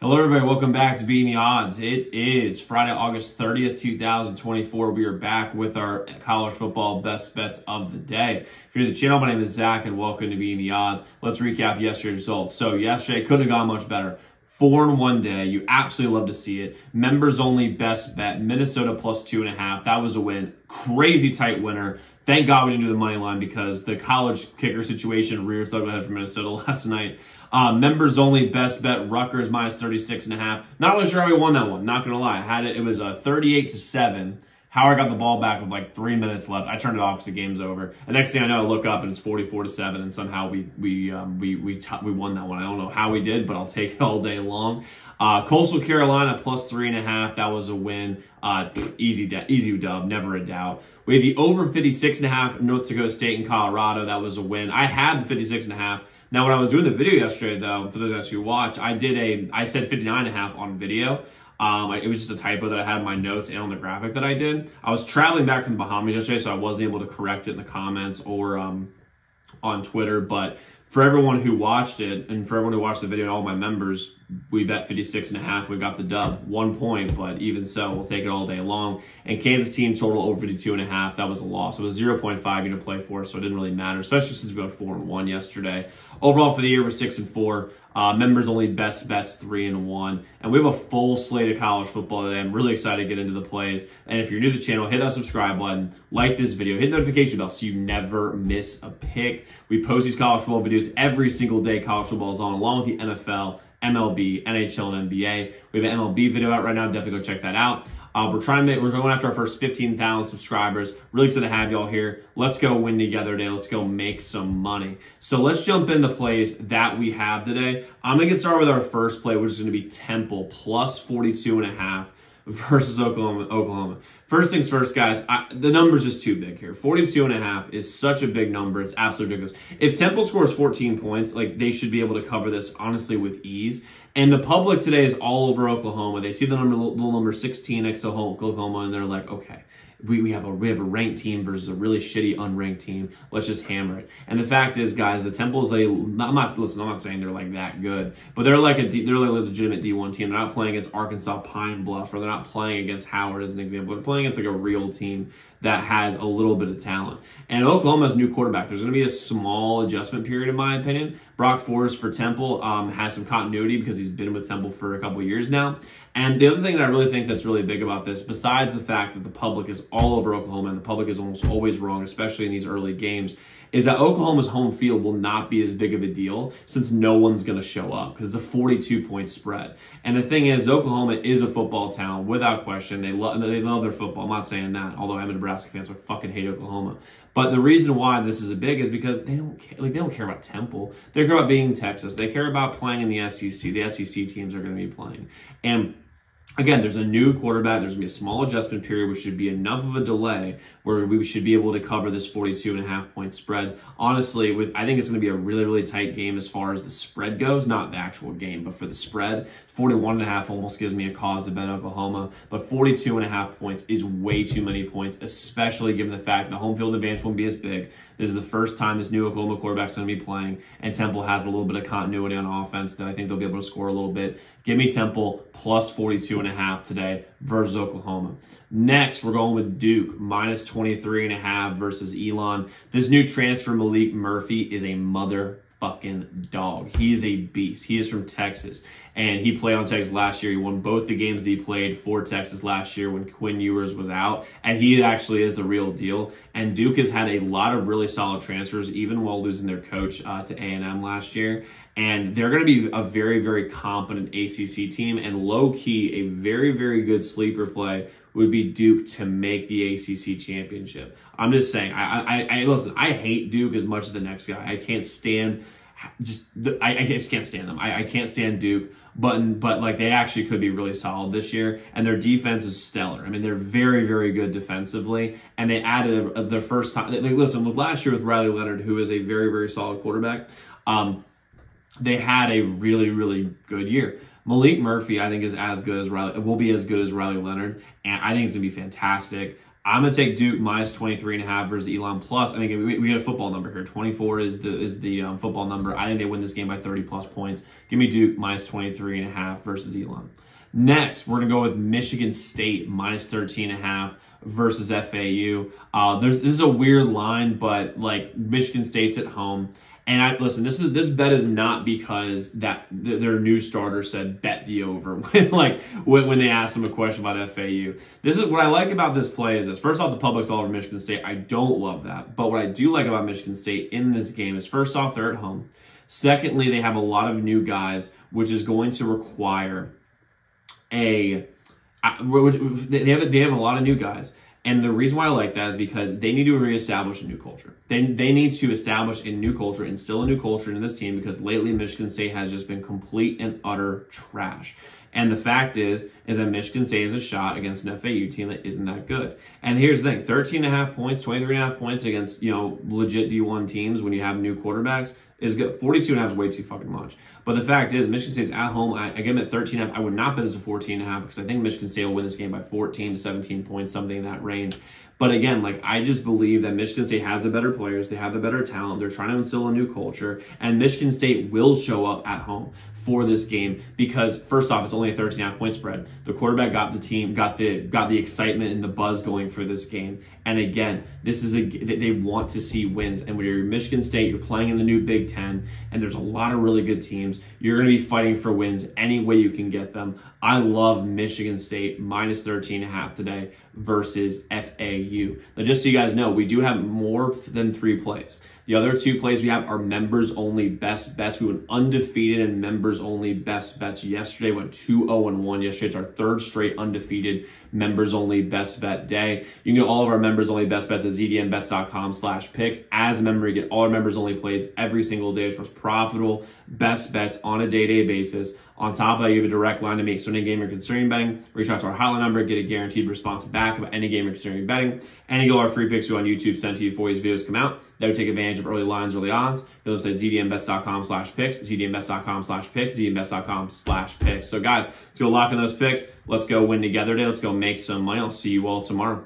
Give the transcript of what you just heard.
Hello, everybody. Welcome back to Beating the Odds. It is Friday, August 30th, 2024. We are back with our college football best bets of the day. If you're new to the channel, my name is Zach, and welcome to Beating the Odds. Let's recap yesterday's results. So yesterday couldn't have gone much better. 4 in one day. You absolutely love to see it. Members only best bet. Minnesota plus 2.5. That was a win. Crazy tight winner. Thank God we didn't do the money line because the college kicker situation reared its ugly head for Minnesota last night. Members only best bet. Rutgers minus 36.5. Not really sure how we won that one. Not gonna lie. I had it. It was 38-7. Howard got the ball back with like 3 minutes left. I turned it off because the game's over. The next thing I know, I look up and it's 44-7, and somehow we won that one. I don't know how we did, but I'll take it all day long. Coastal Carolina plus 3.5. That was a win. Easy dub, never a doubt. We had the over 56.5 North Dakota State and Colorado. That was a win. I had the 56.5. Now, when I was doing the video yesterday, though, for those guys who watched, I said 59.5 on video. It was just a typo that I had in my notes and on the graphic that I did. I was traveling back from the Bahamas yesterday, so I wasn't able to correct it in the comments or on Twitter. But for everyone who watched it and for everyone who watched the video and all my members, we bet 56.5. We got the dub. 1 point, but even so, we'll take it all day long. And Kansas team total over 52.5. That was a loss. It was 0.5 to play for, so it didn't really matter, especially since we went 4-1 yesterday. Overall for the year, we're 6-4. Members only best bets 3-1. And we have a full slate of college football today. I'm really excited to get into the plays. And if you're new to the channel, hit that subscribe button, like this video, hit the notification bell so you never miss a pick. We post these college football videos every single day. College football is on, along with the NFL, MLB, NHL, and NBA. We have an MLB video out right now. Definitely go check that out. We're going after our first 15,000 subscribers. Really excited to have y'all here. Let's go win together today. Let's go make some money. So let's jump into plays that we have today. I'm going to get started with our first play, which is going to be Temple plus 42.5 versus Oklahoma. First things first, guys, the number's just too big here. 42.5 is such a big number. It's absolutely ridiculous. If Temple scores 14 points, like, they should be able to cover this, honestly, with ease. And the public today is all over Oklahoma. They see the little number 16 next to Oklahoma, and they're like, okay, we have a ranked team versus a really shitty unranked team. Let's just hammer it. And the fact is, guys, the Temple's I'm not saying they're like that good, but they're like a legitimate D1 team. They're not playing against Arkansas Pine Bluff, or they're not playing against Howard as an example. They're playing against like a real team that has a little bit of talent. And Oklahoma has a new quarterback. There's going to be a small adjustment period, in my opinion. Brock Forrest for Temple has some continuity because he's been with Temple for a couple of years now. And the other thing that I really think that's really big about this, besides the fact that the public is all over Oklahoma and the public is almost always wrong, especially in these early games, is that Oklahoma's home field will not be as big of a deal since no one's going to show up because it's a 42-point spread. And the thing is, Oklahoma is a football town without question. They love their football. I'm not saying that, although I'm a Nebraska fan, so I fucking hate Oklahoma. But the reason why this is big is because they don't care about Temple. They care about being Texas. They care about playing in the SEC. The SEC teams are going to be playing. And again, there's a new quarterback. There's going to be a small adjustment period, which should be enough of a delay where we should be able to cover this 42.5-point spread. Honestly, I think it's going to be a really, really tight game as far as the spread goes, not the actual game, but for the spread. 41.5 almost gives me a cause to bet Oklahoma, but 42.5 points is way too many points, especially given the fact the home field advantage won't be as big. This is the first time this new Oklahoma quarterback's going to be playing, and Temple has a little bit of continuity on offense that I think they'll be able to score a little bit. Give me Temple plus 42.5 today versus Oklahoma. Next, we're going with Duke minus 23.5 versus Elon. This new transfer, Malik Murphy, is a motherfucking dog. He is a beast. He is from Texas, and he played on Texas last year. He won both the games that he played for Texas last year when Quinn Ewers was out, and he actually is the real deal. And Duke has had a lot of really solid transfers, even while losing their coach to A&M last year. And they're going to be a very, very competent ACC team, and low-key, a very, very good sleeper play would be Duke to make the ACC championship. I'm just saying, listen, I hate Duke as much as the next guy. I can't stand I just can't stand them. I can't stand Duke, but like, they actually could be really solid this year, and their defense is stellar. I mean, they're very, very good defensively, and they added their first time. Listen, with last year with Riley Leonard, who is a very, very solid quarterback, they had a really, really good year. Malik Murphy, I think, is as good as Riley. Will be as good as Riley Leonard, and I think it's gonna be fantastic. I'm going to take Duke minus 23.5 versus Elon plus. And again, we get a football number here. 24 is the football number. I think they win this game by 30 plus points. Give me Duke minus 23.5 versus Elon. Next, we're going to go with Michigan State minus 13.5 versus FAU. This is a weird line, but like Michigan State's at home. And listen, this bet is not because that their new starter said bet the over when they asked him a question about FAU. This is what I like about this play is this. First off, the public's all over Michigan State. I don't love that. But what I do like about Michigan State in this game is first off, they're at home. Secondly, they have a lot of new guys, which is going to require they have a lot of new guys. And the reason why I like that is because they need to reestablish a new culture. They need to establish a new culture, instill a new culture into this team because lately Michigan State has just been complete and utter trash. And the fact is that Michigan State has a shot against an FAU team that isn't that good. And here's the thing, 13.5 points, 23.5 points against, legit D1 teams when you have new quarterbacks is good. 42.5 is way too fucking much. But the fact is, Michigan State's at home. I give them at 13.5. I would not bet as a 14.5 because I think Michigan State will win this game by 14 to 17 points, something in that range. But again, I just believe that Michigan State has the better players. They have the better talent. They're trying to instill a new culture. And Michigan State will show up at home for this game because, first off, it's only a 13.5 point spread. The quarterback got the excitement and the buzz going for this game. And again, they want to see wins. And when you're Michigan State, you're playing in the new Big Ten, and there's a lot of really good teams. You're going to be fighting for wins any way you can get them. I love Michigan State minus 13.5 today versus FAU. Now, just so you guys know, we do have more than 3 plays. The other 2 plays we have are members-only best bets. We went undefeated in members-only best bets yesterday. Went 2-0-1 yesterday. It's our 3rd straight undefeated members-only best bet day. You can get all of our members-only best bets at zdmbets.com/picks. As a member, you get all our members-only plays every single day, which was profitable best bets on a day-to-day basis. On top of that, you have a direct line to make so any game you're considering betting. Reach out to our hotline number, get a guaranteed response back about any game you're considering betting. And you get all our free picks on YouTube sent to you before these videos come out. That would take advantage of early lines, early odds. Go to the website zdmbets.com/picks, zdmbets.com/picks, zdmbets.com/picks. So guys, let's go lock in those picks. Let's go win together today. Let's go make some money. I'll see you all tomorrow.